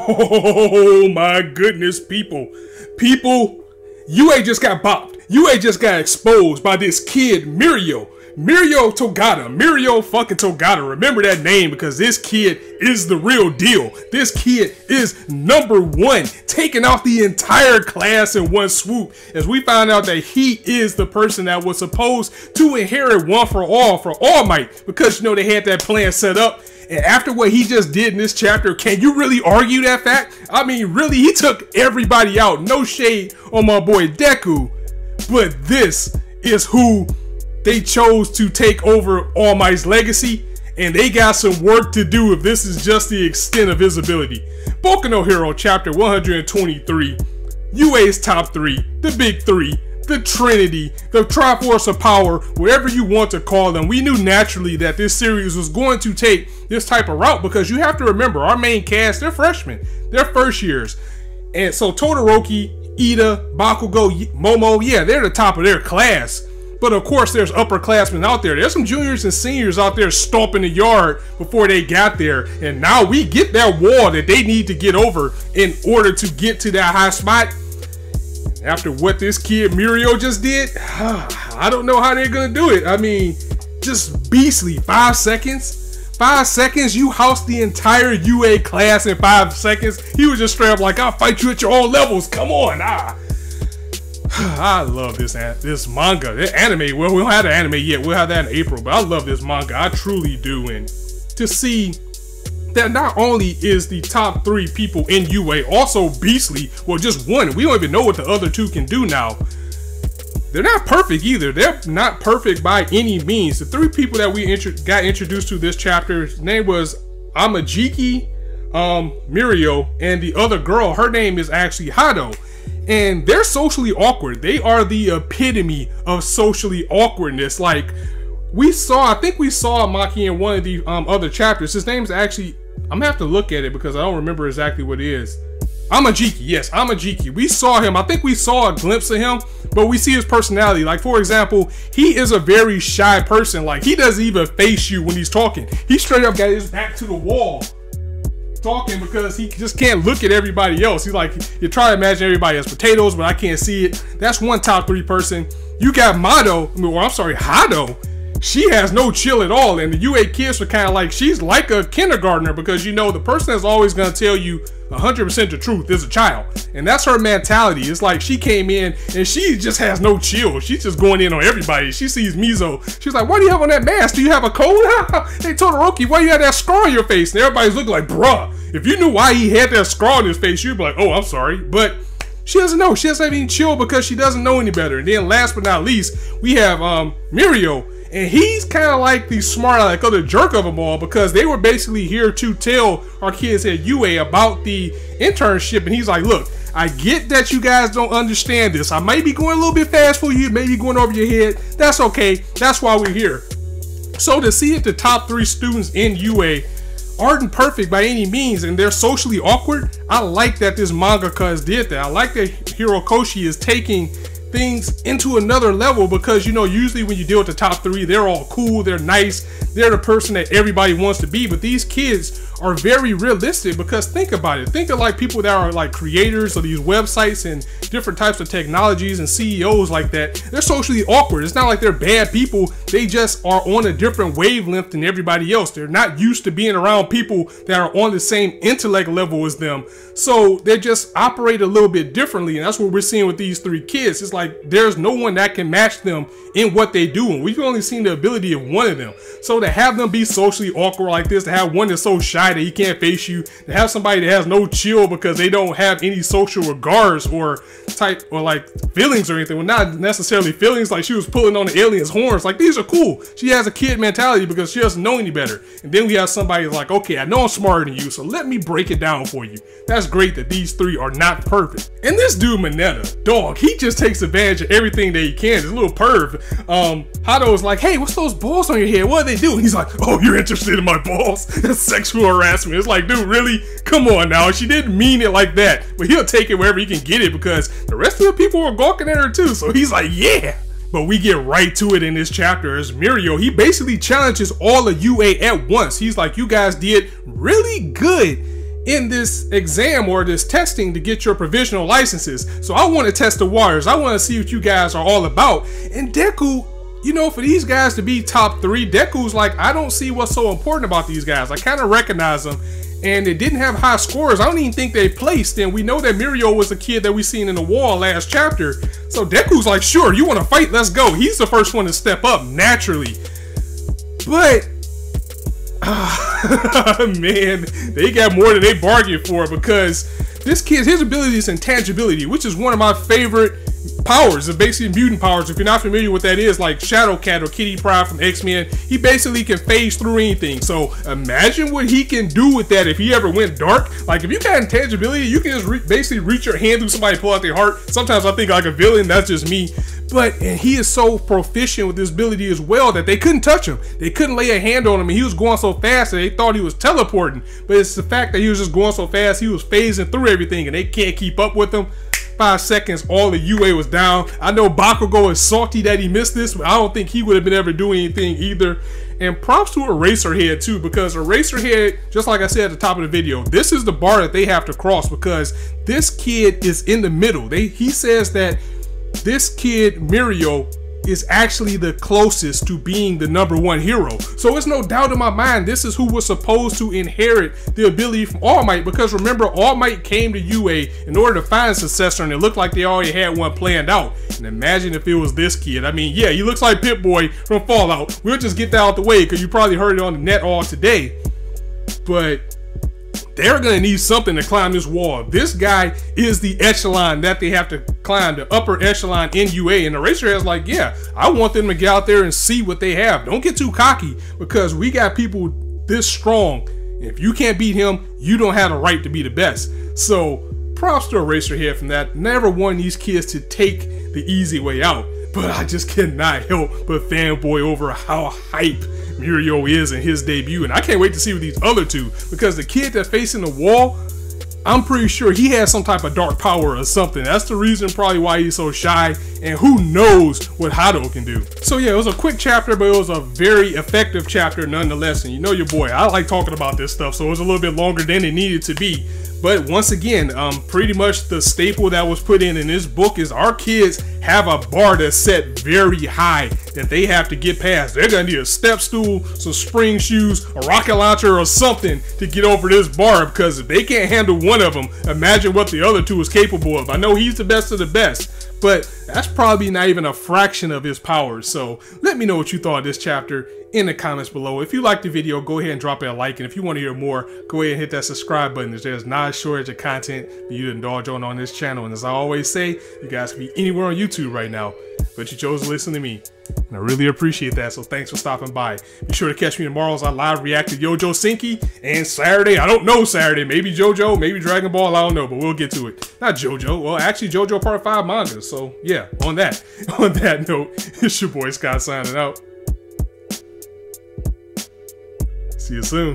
Oh my goodness, people. UA just got bopped. UA just got exposed by this kid, Mirio Togata. Mirio fucking Togata. Remember that name because this kid is the real deal. This kid is #1, taking off the entire class in one swoop, as we found out that he is the person that was supposed to inherit One for All Might, because you know they had that plan set up. And after what he just did in this chapter, can you really argue that fact? I mean, really, he took everybody out. No shade on my boy Deku, but this is who they chose to take over All Might's legacy, and they got some work to do if this is just the extent of his ability. Boku no Hero chapter 123, UA's top 3, the big 3, the Trinity, the Triforce of Power, whatever you want to call them. We knew naturally that this series was going to take this type of route, because you have to remember, our main cast, they're freshmen, they're first years. And so Todoroki, Ida, Bakugo, Momo, yeah, they're the top of their class. But of course, there's upperclassmen out there. There's some juniors and seniors out there stomping the yard before they got there. And now we get that wall that they need to get over in order to get to that high spot. After what this kid Mirio just did, I don't know how they're gonna do it. I mean, just beastly. 5 seconds? 5 seconds? You housed the entire UA class in 5 seconds? He was just straight up like, I'll fight you at your own levels. Come on. I love this manga. The anime, well, we don't have the anime yet. We'll have that in April, but I love this manga. I truly do. And to see that not only is the top 3 people in UA also beastly, well, just one. We don't even know what the other 2 can do now. They're not perfect either. They're not perfect by any means. The 3 people that we got introduced to this chapter, his name was Amajiki, Mirio, and the other girl, her name is actually Hado. And they're socially awkward. They are the epitome of socially awkwardness. Like, I think we saw Maki in one of the other chapters. His name's actually, I'm gonna have to look at it because I don't remember exactly what it is. Amajiki, yes, Amajiki. We saw him, I think we saw a glimpse of him, but we see his personality. Like, for example, he is a very shy person. Like, he doesn't even face you when he's talking. He straight up got his back to the wall talking because he just can't look at everybody else. He's like, you try to imagine everybody as potatoes, but I can't see it. That's one top 3 person. You got Hado. She has no chill at all, and the UA kids are kind of like, she's like a kindergartner, because you know the person that's always going to tell you 100% the truth is a child, and that's her mentality. It's like she came in and she just has no chill. She's just going in on everybody. She sees Mizo, she's like, what do you have on that mask? Do you have a cold? Hey Todoroki, why you have that scar on your face? And everybody's looking like, bruh, if you knew why he had that scar on his face, you'd be like, oh, I'm sorry. But she doesn't know. She doesn't even chill because she doesn't know any better. And then last but not least, we have Mirio. And he's kind of like the smart, like other jerk of them all, because they were basically here to tell our kids at UA about the internship. And he's like, look, I get that you guys don't understand this. I might be going a little bit fast for you, maybe going over your head. That's okay. That's why we're here. So to see if the top 3 students in UA aren't perfect by any means and they're socially awkward, I like that this mangaka did that. I like that Hirokoshi is taking things into another level, because you know, usually when you deal with the top 3, they're all cool, they're nice, they're the person that everybody wants to be. But these kids are very realistic, because think about it, think of like people that are like creators of these websites and different types of technologies and CEOs like that. They're socially awkward. It's not like they're bad people, they just are on a different wavelength than everybody else. They're not used to being around people that are on the same intellect level as them, so they just operate a little bit differently. And that's what we're seeing with these 3 kids. It's like there's no one that can match them in what they do, and we've only seen the ability of one of them. So to have them be socially awkward like this, to have one that's so shy that he can't face you, to have somebody that has no chill because they don't have any social regards or like feelings or anything, well, not necessarily feelings, like she was pulling on the alien's horns, like these are cool. She has a kid mentality because she doesn't know any better. And then we have somebody like, okay, I know I'm smarter than you, so let me break it down for you. That's great that these 3 are not perfect. And this dude Mineta, dog, he just takes advantage of everything that he can. This little perv. Hado is like, hey, what's those balls on your head? What do they do? And he's like, oh, you're interested in my balls? That's sexual harassment. It's like, dude, really? Come on now. She didn't mean it like that, but he'll take it wherever he can get it, because the rest of the people were gawking at her too. So he's like, yeah. But we get right to it in this chapter as Mirio, he basically challenges all of UA at once. He's like, you guys did really good in this exam or this testing to get your provisional licenses. So I want to test the waters. I want to see what you guys are all about. And Deku, you know, for these guys to be top 3, Deku's like, I don't see what's so important about these guys. I kind of recognize them, and they didn't have high scores. I don't even think they placed, and we know that Mirio was a kid that we seen in the wall last chapter. So Deku's like, sure, you want to fight? Let's go. He's the first one to step up naturally. But man, they got more than they bargained for, because this kid, his ability is intangibility, which is one of my favorite powers, of basically mutant powers. If you're not familiar with that is, like Shadow Cat or Kitty Pryde from X-Men, he basically can phase through anything. So imagine what he can do with that if he ever went dark. Like if you got intangibility, you can just basically reach your hand through somebody, pull out their heart. Sometimes I think like a villain, that's just me. But and he is so proficient with this ability as well that they couldn't touch him. They couldn't lay a hand on him, and he was going so fast that they thought he was teleporting. But it's the fact that he was just going so fast, he was phasing through everything, and they can't keep up with him. 5 seconds, all the UA was down. I know Bakugo is salty that he missed this, but I don't think he would have been able to do anything either. And props to Eraserhead too, because Eraserhead, just like I said at the top of the video, this is the bar that they have to cross, because this kid is in the middle. He says that this kid, Mirio, is actually the closest to being the #1 hero. So it's no doubt in my mind, this is who was supposed to inherit the ability from All Might, because remember, All Might came to UA in order to find a successor, and it looked like they already had one planned out. And imagine if it was this kid. I mean, yeah, he looks like Pip-Boy from Fallout. We'll just get that out the way, because you probably heard it on the net all today. But they're going to need something to climb this wall. This guy is the echelon that they have to climb, the upper echelon in UA. And Eraserhead's like, yeah, I want them to get out there and see what they have. Don't get too cocky, because we got people this strong. If you can't beat him, you don't have the right to be the best. So props to Eraserhead from that. Never want these kids to take the easy way out. But I just cannot help but fanboy over how hype Mirio is in his debut. And I can't wait to see with these other two, because the kid that's facing the wall, I'm pretty sure he has some type of dark power or something. That's the reason probably why he's so shy, and who knows what Hado can do. So yeah, it was a quick chapter, but it was a very effective chapter nonetheless. And you know your boy, I like talking about this stuff, so it was a little bit longer than it needed to be. But once again, pretty much the staple that was put in this book is our kids have a bar that's set very high that they have to get past. They're gonna need a step stool, some spring shoes, a rocket launcher, or something to get over this bar, because if they can't handle one of them, imagine what the other two is capable of. I know he's the best of the best, but that's probably not even a fraction of his powers. So let me know what you thought of this chapter in the comments below. If you liked the video, go ahead and drop it a like, and if you want to hear more, go ahead and hit that subscribe button. There's not a shortage of content for you to indulge on this channel. And as I always say, you guys can be anywhere on YouTube right now, but you chose to listen to me, and I really appreciate that. So thanks for stopping by. Be sure to catch me tomorrow as I live react to Yojo Senki, and Saturday, I don't know Saturday, maybe JoJo, maybe Dragon Ball, I don't know, but we'll get to it. Not JoJo, well actually JoJo Part 5 manga. So yeah, on that note, it's your boy Scott signing out. See you soon.